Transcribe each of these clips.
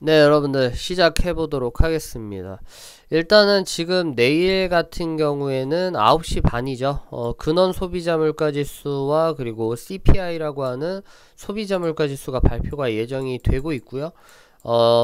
네, 여러분들 시작해 보도록 하겠습니다. 일단은 지금 내일 같은 경우에는 9시 반이죠. 근원 소비자 물가 지수와 그리고 CPI라고 하는 소비자 물가 지수가 발표가 예정이 되고 있고요.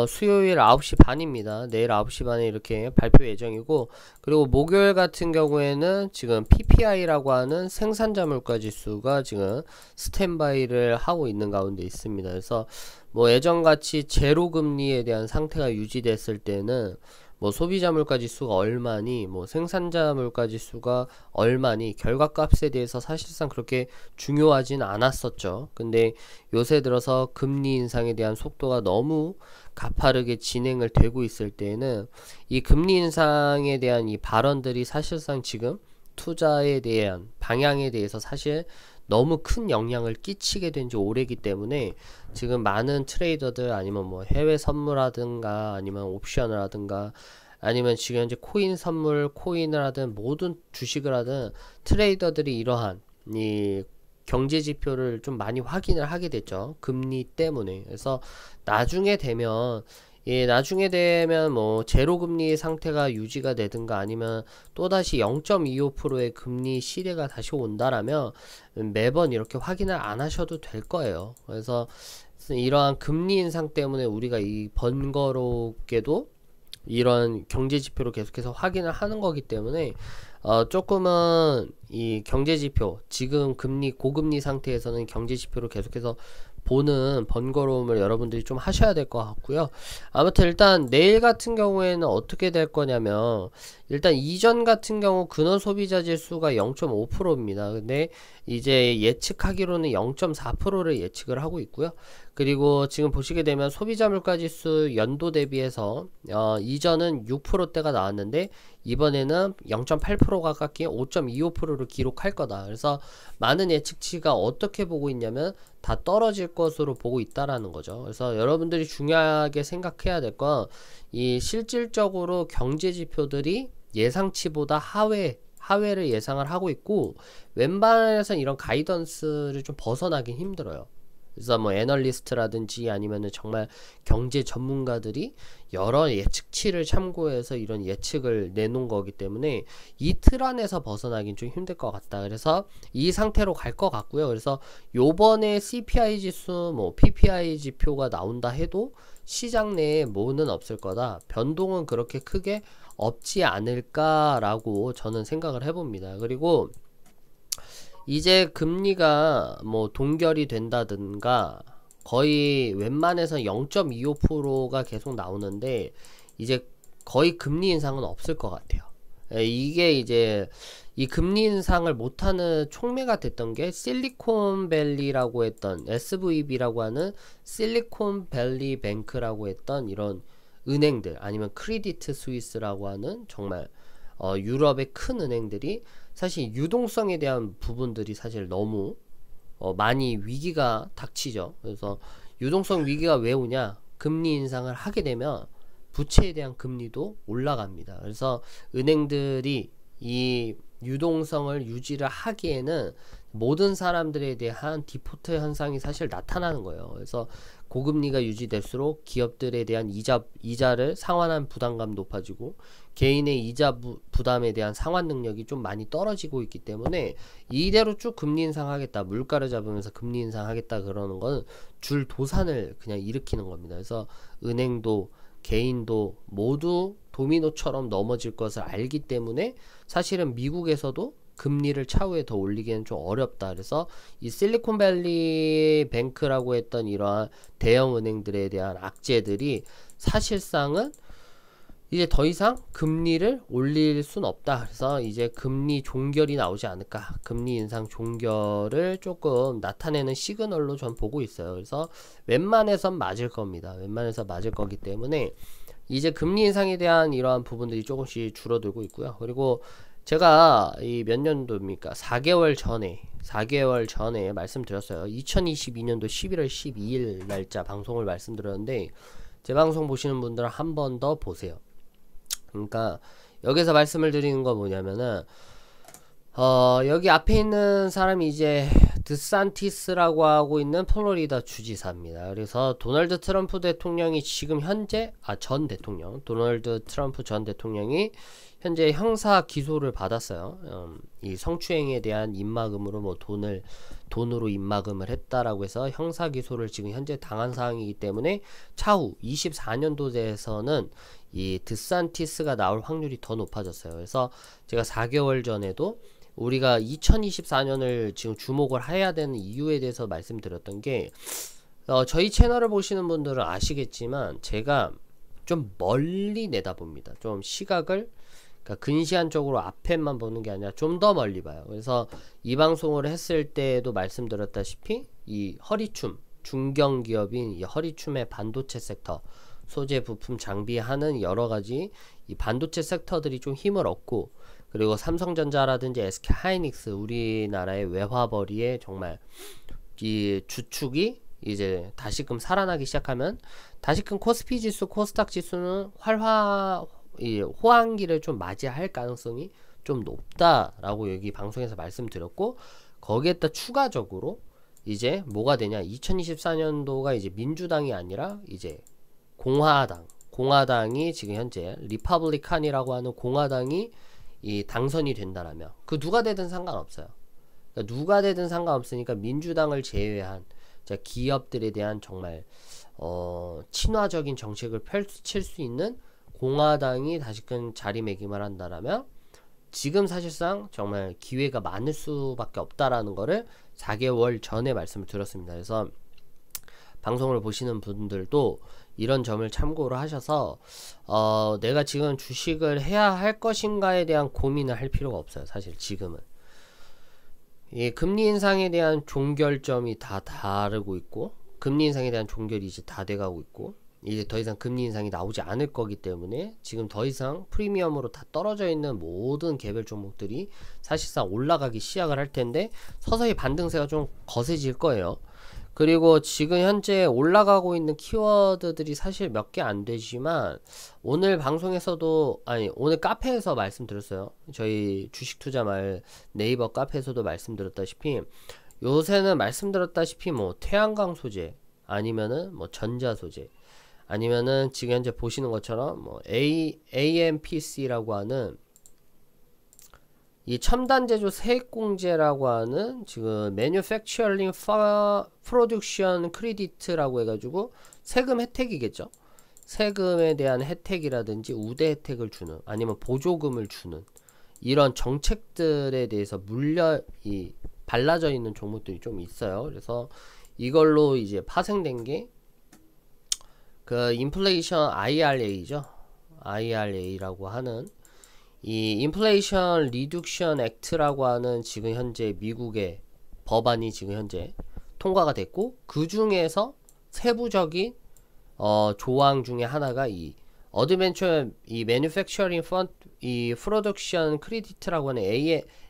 수요일 9시 반입니다. 내일 9시 반에 이렇게 발표 예정이고, 그리고 목요일 같은 경우에는 지금 PPI라고 하는 생산자 물가 지수가 지금 스탠바이를 하고 있는 가운데 있습니다. 그래서 뭐 예전같이 제로 금리에 대한 상태가 유지됐을 때는 뭐 소비자 물가 지수가 얼마니, 뭐 생산자 물가 지수가 얼마니, 결과값에 대해서 사실상 그렇게 중요하진 않았었죠. 근데 요새 들어서 금리 인상에 대한 속도가 너무 가파르게 진행을 되고 있을 때에는 이 금리 인상에 대한 이 발언들이 사실상 지금 투자에 대한 방향에 대해서 사실 너무 큰 영향을 끼치게 된 지 오래기 때문에 지금 많은 트레이더들, 아니면 뭐 해외 선물하든가 아니면 옵션을 하든가 아니면 지금 현재 코인 선물, 코인을 하든 모든 주식을 하든 트레이더들이 이러한 이 경제 지표를 좀 많이 확인을 하게 됐죠. 금리 때문에. 그래서 나중에 되면 나중에 되면 뭐 제로 금리 상태가 유지가 되든가 아니면 또다시 0.25%의 금리 시대가 다시 온다라면 매번 이렇게 확인을 안 하셔도 될 거예요. 그래서 이러한 금리 인상 때문에 우리가 이 번거롭게도 이런 경제 지표로 계속해서 확인을 하는 거기 때문에 조금은 이 경제 지표, 지금 금리 고금리 상태에서는 경제 지표를 계속해서 보는 번거로움을 여러분들이 좀 하셔야 될 것 같고요. 아무튼 일단 내일 같은 경우에는 어떻게 될 거냐면, 일단 이전 같은 경우 근원 소비자 지수가 0.5%입니다. 근데 이제 예측하기로는 0.4%를 예측을 하고 있고요. 그리고 지금 보시게 되면 소비자 물가 지수 연도 대비해서 이전은 6%대가 나왔는데 이번에는 0.8% 가깝게 5.25%를 기록할 거다. 그래서 많은 예측치가 어떻게 보고 있냐면 다 떨어질 것으로 보고 있다라는 거죠. 그래서 여러분들이 중요하게 생각해야 될 건, 이 실질적으로 경제 지표들이 예상치보다 하회를 예상을 하고 있고, 웬만해서는 이런 가이던스를 좀 벗어나긴 힘들어요. 그래서 뭐 애널리스트라든지 아니면은 정말 경제 전문가들이 여러 예측치를 참고해서 이런 예측을 내놓은 거기 때문에 이 틀 안에서 벗어나긴 좀 힘들 것 같다. 그래서 이 상태로 갈 것 같고요. 그래서 요번에 CPI 지수, 뭐 PPI 지표가 나온다 해도 시장 내에 뭐는 없을 거다, 변동은 그렇게 크게 없지 않을까라고 저는 생각을 해봅니다. 그리고 이제 금리가 뭐 동결이 된다든가 거의 웬만해서 0.25%가 계속 나오는데 이제 거의 금리 인상은 없을 것 같아요. 이게 이제 이 금리 인상을 못하는 촉매가 됐던 게 실리콘밸리라고 했던 SVB라고 하는 실리콘밸리 뱅크라고 했던 이런 은행들, 아니면 크레디트 스위스라고 하는 정말 유럽의 큰 은행들이 사실 유동성에 대한 부분들이 사실 너무 많이 위기가 닥치죠. 그래서 유동성 위기가 왜 오냐? 금리 인상을 하게 되면 부채에 대한 금리도 올라갑니다. 그래서 은행들이 이 유동성을 유지를 하기에는 모든 사람들에 대한 디포트 현상이 사실 나타나는 거예요. 그래서 고금리가 유지될수록 기업들에 대한 이자를 상환한 부담감 높아지고 개인의 이자 부담에 대한 상환 능력이 좀 많이 떨어지고 있기 때문에 이대로 쭉 금리 인상하겠다, 물가를 잡으면서 금리 인상하겠다 그러는 건 줄 도산을 그냥 일으키는 겁니다. 그래서 은행도 개인도 모두 도미노처럼 넘어질 것을 알기 때문에 사실은 미국에서도 금리를 차후에 더 올리기는 좀 어렵다. 그래서 이 실리콘밸리 뱅크라고 했던 이러한 대형 은행들에 대한 악재들이 사실상은 이제 더 이상 금리를 올릴 순 없다. 그래서 이제 금리 종결이 나오지 않을까, 금리 인상 종결을 조금 나타내는 시그널로 전 보고 있어요. 그래서 웬만해선 맞을 겁니다. 웬만해서 맞을 거기 때문에 이제 금리 인상에 대한 이러한 부분들이 조금씩 줄어들고 있고요. 그리고 제가 이 몇 년도입니까? 4개월 전에 말씀드렸어요. 2022년도 11월 12일 날짜 방송을 말씀드렸는데, 제 방송 보시는 분들은 한 번 더 보세요. 그러니까 여기서 말씀을 드리는 건 뭐냐면은 여기 앞에 있는 사람이 이제 드산티스라고 하고 있는 플로리다 주지사입니다. 그래서 도널드 트럼프 대통령이 지금 현재 전 대통령 도널드 트럼프 전 대통령이 현재 형사 기소를 받았어요. 이 성추행에 대한 입막음으로 뭐 돈으로 입막음을 했다라고 해서 형사 기소를 지금 현재 당한 상황이기 때문에 차후 24년도에서는 이 드산티스가 나올 확률이 더 높아졌어요. 그래서 제가 4개월 전에도 우리가 2024년을 지금 주목을 해야 되는 이유에 대해서 말씀드렸던 게 저희 채널을 보시는 분들은 아시겠지만 제가 좀 멀리 내다봅니다. 좀 시각을 그러니까 근시안적으로 앞에만 보는 게 아니라 좀 더 멀리 봐요. 그래서 이 방송을 했을 때도 말씀드렸다시피 이 허리춤 중견기업인 이 허리춤의 반도체 섹터 소재 부품 장비하는 여러가지 이 반도체 섹터들이 좀 힘을 얻고 그리고 삼성전자라든지 SK하이닉스 우리나라의 외화벌이에 정말 이 주축이 이제 다시금 살아나기 시작하면 다시금 코스피 지수 코스닥 지수는 호황기를 좀 맞이할 가능성이 좀 높다라고 여기 방송에서 말씀드렸고 거기에다 추가적으로 이제 뭐가 되냐 2024년도가 이제 민주당이 아니라 이제 공화당이 지금 현재 리퍼블리칸이라고 하는 공화당이 이 당선이 된다라면 그 누가 되든 상관없어요. 그러니까 누가 되든 상관없으니까 민주당을 제외한 기업들에 대한 정말 친화적인 정책을 펼칠 수 있는 공화당이 다시금 자리매김을 한다라면 지금 사실상 정말 기회가 많을 수밖에 없다라는 거를 4개월 전에 말씀을 드렸습니다. 그래서 방송을 보시는 분들도 이런 점을 참고로 하셔서 내가 지금 주식을 해야 할 것인가에 대한 고민을 할 필요가 없어요. 사실 지금은 이 금리 인상에 대한 종결점이 다 다르고 있고 금리 인상에 대한 종결이 이제 다 돼가고 있고 이제 더 이상 금리 인상이 나오지 않을 거기 때문에 지금 더 이상 프리미엄으로 다 떨어져 있는 모든 개별 종목들이 사실상 올라가기 시작을 할 텐데 서서히 반등세가 좀 거세질 거예요. 그리고 지금 현재 올라가고 있는 키워드들이 사실 몇 개 안 되지만 오늘 방송에서도 오늘 카페에서 말씀드렸어요. 저희 주식투자말 네이버 카페에서도 말씀드렸다시피 요새는 말씀드렸다시피 뭐 태양광 소재 아니면은 뭐 전자 소재 아니면은 지금 현재 보시는 것처럼 뭐 AMPC라고 하는 이 첨단 제조 세액공제라고 하는 지금 Manufacturing Production Credit라고 해가지고 세금 혜택이겠죠. 세금에 대한 혜택이라든지 우대 혜택을 주는 아니면 보조금을 주는 이런 정책들에 대해서 발라져 있는 종목들이 좀 있어요. 그래서 이걸로 이제 파생된 게 그 인플레이션 IRA죠. IRA라고 하는 이 인플레이션 리덕션 액트라고 하는 지금 현재 미국의 법안이 지금 현재 통과가 됐고 그 중에서 세부적인 조항 중에 하나가 이 어드벤처 이 매뉴팩처링 이 프로덕션 크레디트라고 하는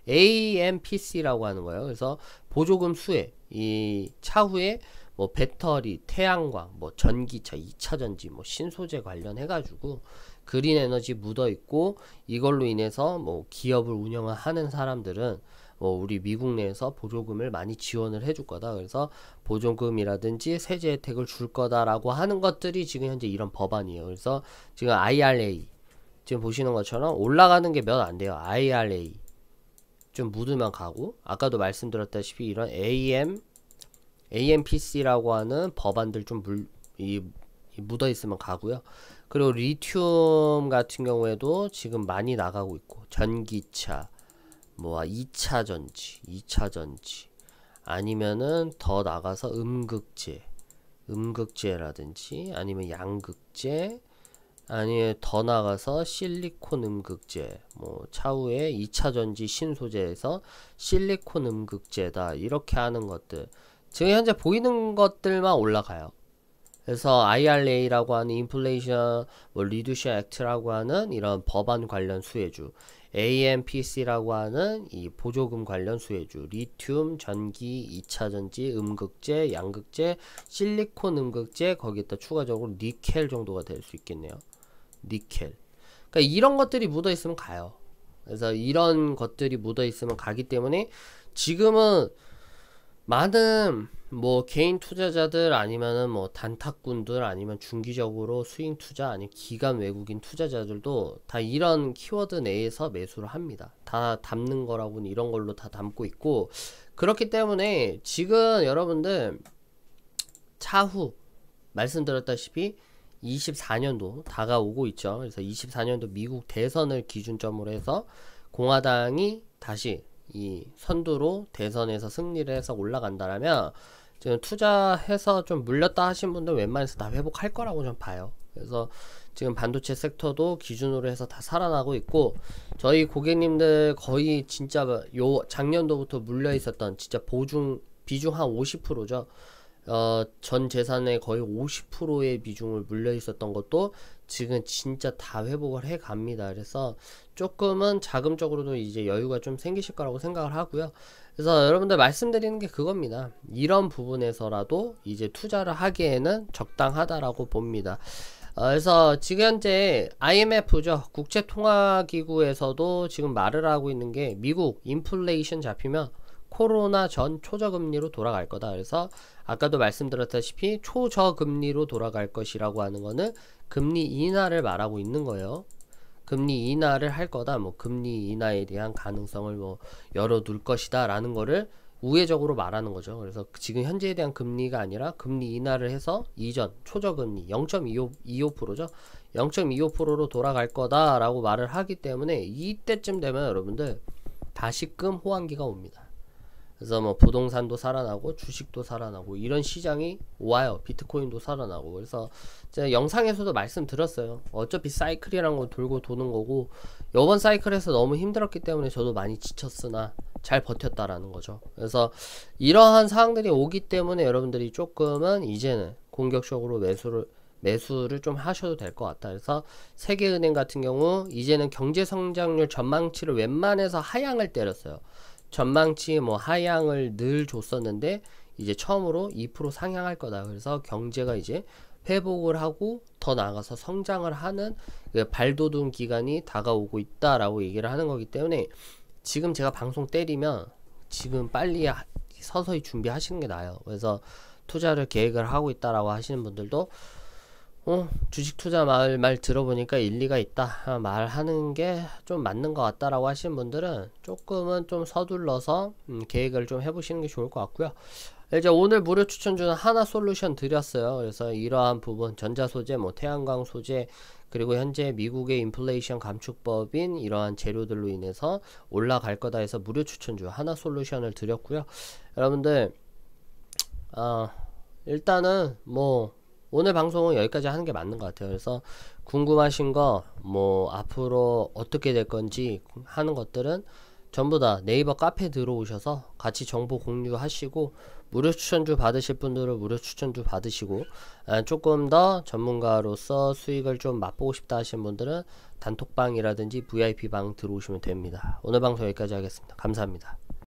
AMPC라고 하는 거예요. 그래서 보조금 수혜 이 차후에 뭐 배터리, 태양광, 뭐 전기차, 2차전지, 뭐 신소재 관련해 가지고 그린 에너지 묻어 있고 이걸로 인해서 뭐 기업을 운영하는 사람들은 우리 미국 내에서 보조금을 많이 지원을 해줄 거다. 그래서 보조금이라든지 세제 혜택을 줄 거다라고 하는 것들이 지금 현재 이런 법안이에요. 그래서 지금 IRA 지금 보시는 것처럼 올라가는 게 몇 안 돼요. IRA 좀 묻으면 가고 아까도 말씀드렸다시피 이런 AMPC라고 하는 법안들 좀 묻어 있으면 가고요. 그리고 리튬 같은 경우에도 지금 많이 나가고 있고 전기차 뭐 2차전지 아니면은 더 나가서 음극재라든지 아니면 양극재 아니면 더 나가서 실리콘 음극재 뭐 차후에 2차전지 신소재에서 실리콘 음극재다 이렇게 하는 것들 지금 현재 보이는 것들만 올라가요. 그래서 IRA라고 하는 인플레이션 리듀션 액트라고 하는 이런 법안 관련 수혜주 AMPC라고 하는 이 보조금 관련 수혜주 리튬, 전기, 2차전지, 음극재, 양극재, 실리콘 음극재 거기에다 추가적으로 니켈 정도가 될 수 있겠네요. 니켈 그러니까 이런 것들이 묻어 있으면 가요. 그래서 이런 것들이 묻어 있으면 가기 때문에 지금은 많은 뭐 개인 투자자들 아니면은 뭐 단타꾼들 아니면 중기적으로 스윙 투자 아니면 기관 외국인 투자자들도 다 이런 키워드 내에서 매수를 합니다. 다 담는 거라고는 이런 걸로 다 담고 있고, 그렇기 때문에 지금 여러분들 차후 말씀드렸다시피 24년도 다가오고 있죠. 그래서 24년도 미국 대선을 기준점으로 해서 공화당이 다시 이 선두로 대선에서 승리를 해서 올라간다라면 지금 투자해서 좀 물렸다 하신 분들 웬만해서 다 회복할 거라고 좀 봐요. 그래서 지금 반도체 섹터도 기준으로 해서 다 살아나고 있고, 저희 고객님들 거의 진짜 요 작년도부터 물려 있었던 진짜 비중 한 50%죠. 전 재산의 거의 50%의 비중을 물려 있었던 것도 지금 진짜 다 회복을 해 갑니다. 그래서 조금은 자금적으로도 이제 여유가 좀 생기실 거라고 생각을 하고요. 그래서 여러분들 말씀드리는 게 그겁니다. 이런 부분에서라도 이제 투자를 하기에는 적당하다라고 봅니다. 그래서 지금 현재 IMF죠. 국제통화기구에서도 지금 말을 하고 있는 게 미국 인플레이션 잡히면 코로나 전 초저금리로 돌아갈 거다. 그래서 아까도 말씀드렸다시피 초저금리로 돌아갈 것이라고 하는 거는 금리 인하를 말하고 있는 거예요. 금리 인하를 할 거다. 뭐 금리 인하에 대한 가능성을 뭐 열어둘 것이다 라는 거를 우회적으로 말하는 거죠. 그래서 지금 현재에 대한 금리가 아니라 금리 인하를 해서 이전 초저금리 0.25%죠. 0.25%로 돌아갈 거다 라고 말을 하기 때문에 이때쯤 되면 여러분들 다시금 호황기가 옵니다. 그래서 뭐 부동산도 살아나고 주식도 살아나고 이런 시장이 와요. 비트코인도 살아나고. 그래서 제가 영상에서도 말씀드렸어요. 어차피 사이클이란 건 돌고 도는 거고, 이번 사이클에서 너무 힘들었기 때문에 저도 많이 지쳤으나 잘 버텼다라는 거죠. 그래서 이러한 상황들이 오기 때문에 여러분들이 조금은 이제는 공격적으로 매수를 좀 하셔도 될 것 같다. 그래서 세계은행 같은 경우 이제는 경제성장률 전망치를 웬만해서 하향을 때렸어요. 전망치 뭐 하향을 늘 줬었는데 이제 처음으로 2% 상향할 거다. 그래서 경제가 이제 회복을 하고 더 나아가서 성장을 하는 발돋움 기간이 다가오고 있다라고 얘기를 하는 거기 때문에 지금 제가 방송 때리면 지금 빨리 서서히 준비하시는 게 나아요. 그래서 투자를 계획을 하고 있다라고 하시는 분들도 주식 투자 말 들어보니까 일리가 있다 말하는 게 좀 맞는 것 같다라고 하시는 분들은 조금은 좀 서둘러서 계획을 좀 해보시는 게 좋을 것 같고요. 이제 오늘 무료 추천주는 하나솔루션 드렸어요. 그래서 이러한 부분 전자소재, 뭐 태양광 소재, 그리고 현재 미국의 인플레이션 감축법인 이러한 재료들로 인해서 올라갈 거다 해서 무료 추천주 하나솔루션을 드렸고요. 여러분들 일단은 뭐 오늘 방송은 여기까지 하는 게 맞는 것 같아요. 그래서 궁금하신 거 뭐 앞으로 어떻게 될 건지 하는 것들은 전부 다 네이버 카페 들어오셔서 같이 정보 공유하시고, 무료 추천주 받으실 분들은 무료 추천주 받으시고, 조금 더 전문가로서 수익을 좀 맛보고 싶다 하시는 분들은 단톡방이라든지 VIP방 들어오시면 됩니다. 오늘 방송 여기까지 하겠습니다. 감사합니다.